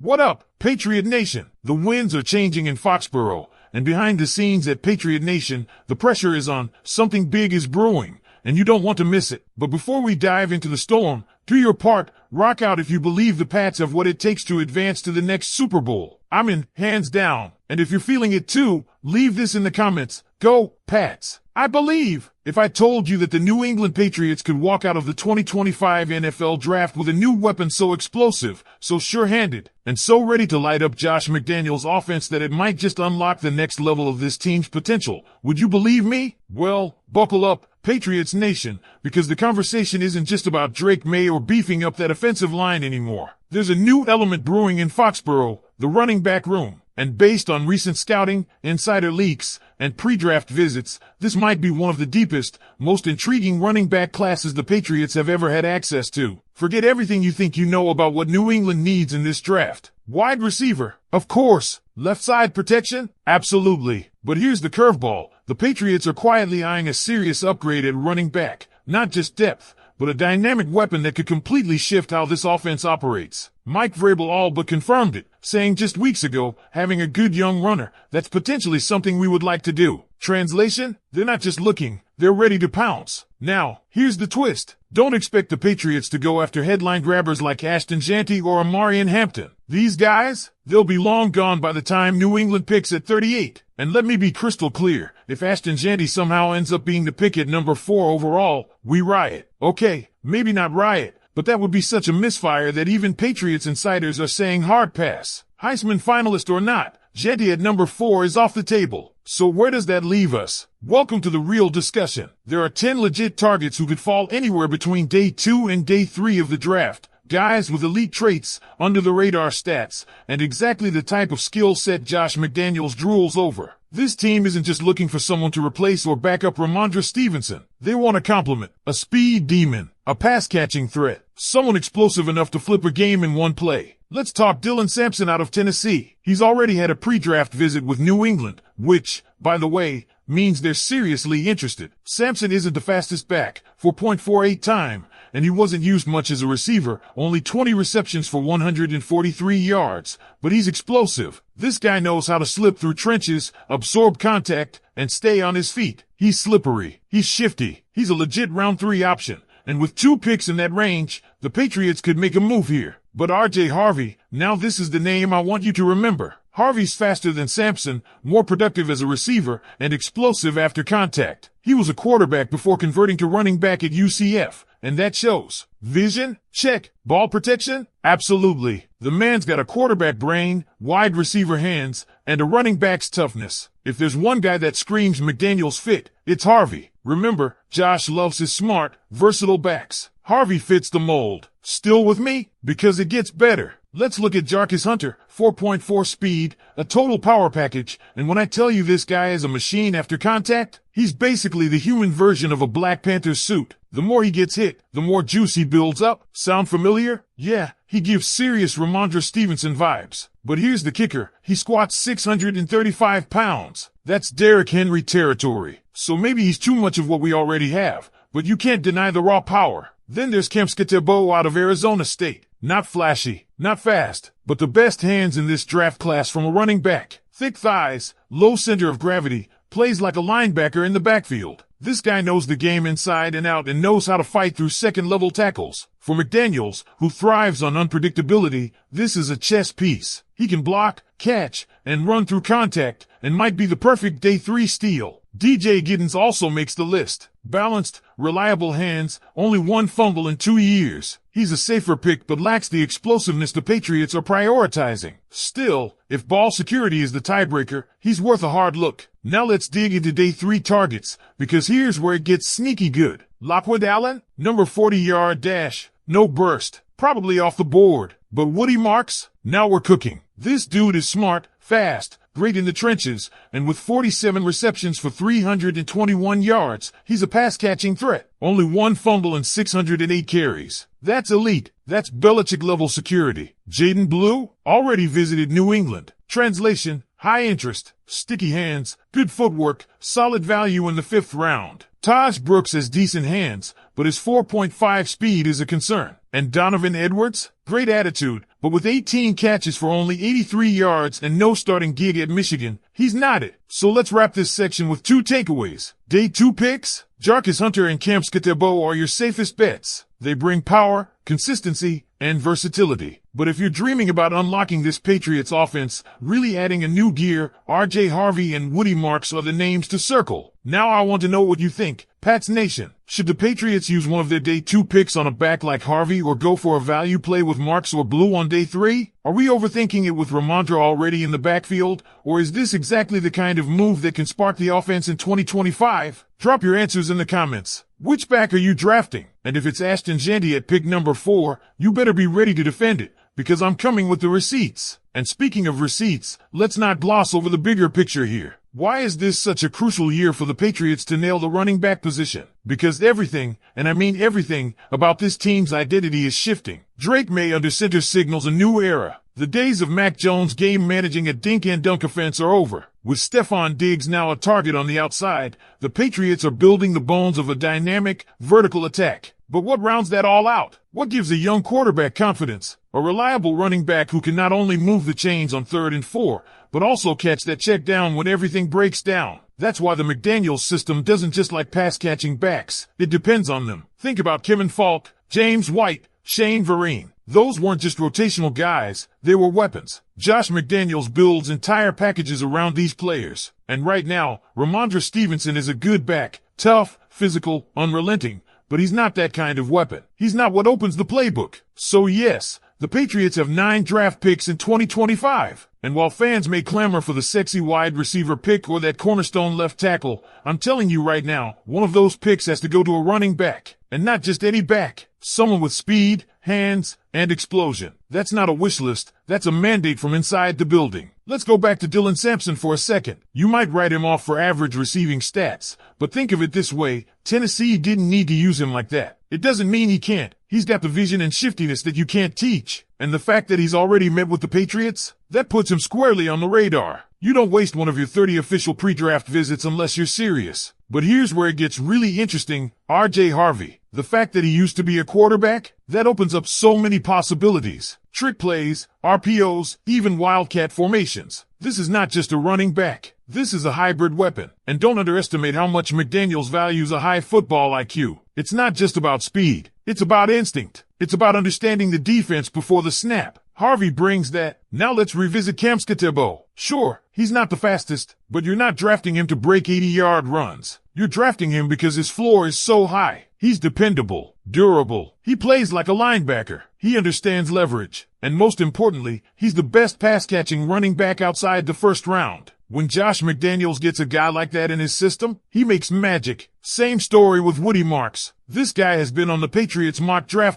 What up, Patriot Nation? The winds are changing in Foxborough, and behind the scenes at Patriot Nation, the pressure is on. Something big is brewing, and you don't want to miss it. But before we dive into the storm, do your part, rock out if you believe the Pats have what it takes to advance to the next Super Bowl. I'm in, hands down. And if you're feeling it too, leave this in the comments. Go, Pats. I believe. If I told you that the New England Patriots could walk out of the 2025 NFL Draft with a new weapon so explosive, so sure-handed, and so ready to light up Josh McDaniels' offense that it might just unlock the next level of this team's potential, would you believe me? Well, buckle up, Patriots Nation, because the conversation isn't just about Drake Maye or beefing up that offensive line anymore. There's a new element brewing in Foxborough, the running back room. And based on recent scouting, insider leaks, and pre-draft visits, this might be one of the deepest, most intriguing running back classes the Patriots have ever had access to. Forget everything you think you know about what New England needs in this draft. Wide receiver, of course. Left side protection? Absolutely. But here's the curveball. The Patriots are quietly eyeing a serious upgrade at running back. Not just depth, but a dynamic weapon that could completely shift how this offense operates. Mike Vrabel all but confirmed it, saying just weeks ago, having a good young runner, that's potentially something we would like to do. Translation? They're not just looking, they're ready to pounce. Now, here's the twist. Don't expect the Patriots to go after headline grabbers like Ashton Jeanty or Amari Hampton. These guys, they'll be long gone by the time New England picks at 38. And let me be crystal clear, if Ashton Jeanty somehow ends up being the pick at number 4 overall, we riot. Okay, maybe not riot, but that would be such a misfire that even Patriots insiders are saying hard pass. Heisman finalist or not, Jeanty at number 4 is off the table. So where does that leave us? Welcome to the real discussion. There are 10 legit targets who could fall anywhere between day 2 and day 3 of the draft. Guys with elite traits, under-the-radar stats, and exactly the type of skill set Josh McDaniels drools over. This team isn't just looking for someone to replace or back up Rhamondre Stevenson. They want a complement, a speed demon, a pass-catching threat, someone explosive enough to flip a game in one play. Let's talk Dylan Sampson out of Tennessee. He's already had a pre-draft visit with New England, which, by the way, means they're seriously interested. Sampson isn't the fastest back, 4.48 time, and he wasn't used much as a receiver, only 20 receptions for 143 yards, but he's explosive. This guy knows how to slip through trenches, absorb contact, and stay on his feet. He's slippery. He's shifty. He's a legit round 3 option. And with 2 picks in that range, the Patriots could make a move here. But R.J. Harvey, now this is the name I want you to remember. Harvey's faster than Sampson, more productive as a receiver, and explosive after contact. He was a quarterback before converting to running back at UCF, and that shows. Vision? Check. Ball protection? Absolutely. The man's got a quarterback brain, wide receiver hands, and a running back's toughness. If there's one guy that screams McDaniels fit, it's Harvey. Remember, Josh loves his smart, versatile backs. Harvey fits the mold. Still with me? Because it gets better. Let's look at Jarquez Hunter, 4.4 speed, a total power package, and when I tell you this guy is a machine after contact, he's basically the human version of a Black Panther suit. The more he gets hit, the more juice he builds up. Sound familiar? Yeah, he gives serious Rhamondre Stevenson vibes. But here's the kicker, he squats 635 pounds. That's Derrick Henry territory. So maybe he's too much of what we already have, but you can't deny the raw power. Then there's Kemsketebo out of Arizona State. Not flashy, not fast, but the best hands in this draft class from a running back. Thick thighs, low center of gravity, plays like a linebacker in the backfield. This guy knows the game inside and out and knows how to fight through second-level tackles. For McDaniels, who thrives on unpredictability, this is a chess piece. He can block, catch, and run through contact, and might be the perfect day 3 steal. DJ Giddens also makes the list. Balanced, reliable hands, only 1 fumble in 2 years. He's a safer pick but lacks the explosiveness the Patriots are prioritizing. Still, if ball security is the tiebreaker, he's worth a hard look. Now let's dig into day 3 targets, because here's where it gets sneaky good. Lockwood Allen, number 40-yard dash, no burst, probably off the board. But Woody Marks? Now we're cooking. This dude is smart, fast, great in the trenches, and with 47 receptions for 321 yards, he's a pass-catching threat. Only 1 fumble and 608 carries. That's elite. That's Belichick-level security. Jaden Blue already visited New England. Translation, high interest, sticky hands, good footwork, solid value in the 5th round. Taj Brooks has decent hands, but his 4.5 speed is a concern. And Donovan Edwards? Great attitude, but with 18 catches for only 83 yards and no starting gig at Michigan, he's not it. So let's wrap this section with 2 takeaways. Day 2 picks? Jarquez Hunter and Cam Skatebo are your safest bets. They bring power, consistency, and versatility. But if you're dreaming about unlocking this Patriots offense, really adding a new gear, R.J. Harvey and Woody Marks are the names to circle. Now I want to know what you think. Pats Nation, should the Patriots use one of their day 2 picks on a back like Harvey or go for a value play with Marks or Blue on day 3? Are we overthinking it with Rhamondre already in the backfield? Or is this exactly the kind of move that can spark the offense in 2025? Drop your answers in the comments. Which back are you drafting? And if it's Ashton Jeanty at pick number 4, you better be ready to defend it, because I'm coming with the receipts. And speaking of receipts, let's not gloss over the bigger picture here. Why is this such a crucial year for the Patriots to nail the running back position? Because everything, and I mean everything, about this team's identity is shifting. Jerod Mayo under center signals a new era. The days of Mac Jones game managing a dink and dunk offense are over. With Stephon Diggs now a target on the outside, the Patriots are building the bones of a dynamic, vertical attack. But what rounds that all out? What gives a young quarterback confidence? A reliable running back who can not only move the chains on 3rd and 4, but also catch that check down when everything breaks down. That's why the McDaniels system doesn't just like pass-catching backs. It depends on them. Think about Kevin Polk, James White, Shane Vereen. Those weren't just rotational guys, they were weapons. Josh McDaniels builds entire packages around these players. And right now, Rhamondre Stevenson is a good back, tough, physical, unrelenting, but he's not that kind of weapon. He's not what opens the playbook. So yes, the Patriots have 9 draft picks in 2025. And while fans may clamor for the sexy wide receiver pick or that cornerstone left tackle, I'm telling you right now, one of those picks has to go to a running back. And not just any back. Someone with speed, hands, and explosion. That's not a wish list, that's a mandate from inside the building. Let's go back to Dylan Sampson for a second. You might write him off for average receiving stats, but think of it this way, Tennessee didn't need to use him like that. It doesn't mean he can't. He's got the vision and shiftiness that you can't teach. And the fact that he's already met with the Patriots, that puts him squarely on the radar. You don't waste one of your 30 official pre-draft visits unless you're serious. But here's where it gets really interesting. R.J. Harvey. The fact that he used to be a quarterback, that opens up so many possibilities. Trick plays, RPOs, even wildcat formations. This is not just a running back. This is a hybrid weapon. And don't underestimate how much McDaniels values a high football IQ. It's not just about speed. It's about instinct. It's about understanding the defense before the snap. Harvey brings that. Now let's revisit Cam Skatebo. Sure, he's not the fastest, but you're not drafting him to break 80-yard runs. You're drafting him because his floor is so high. He's dependable, durable. He plays like a linebacker. He understands leverage. And most importantly, he's the best pass-catching running back outside the first round. When Josh McDaniels gets a guy like that in his system, he makes magic. Same story with Woody Marks. This guy has been on the Patriots mock draft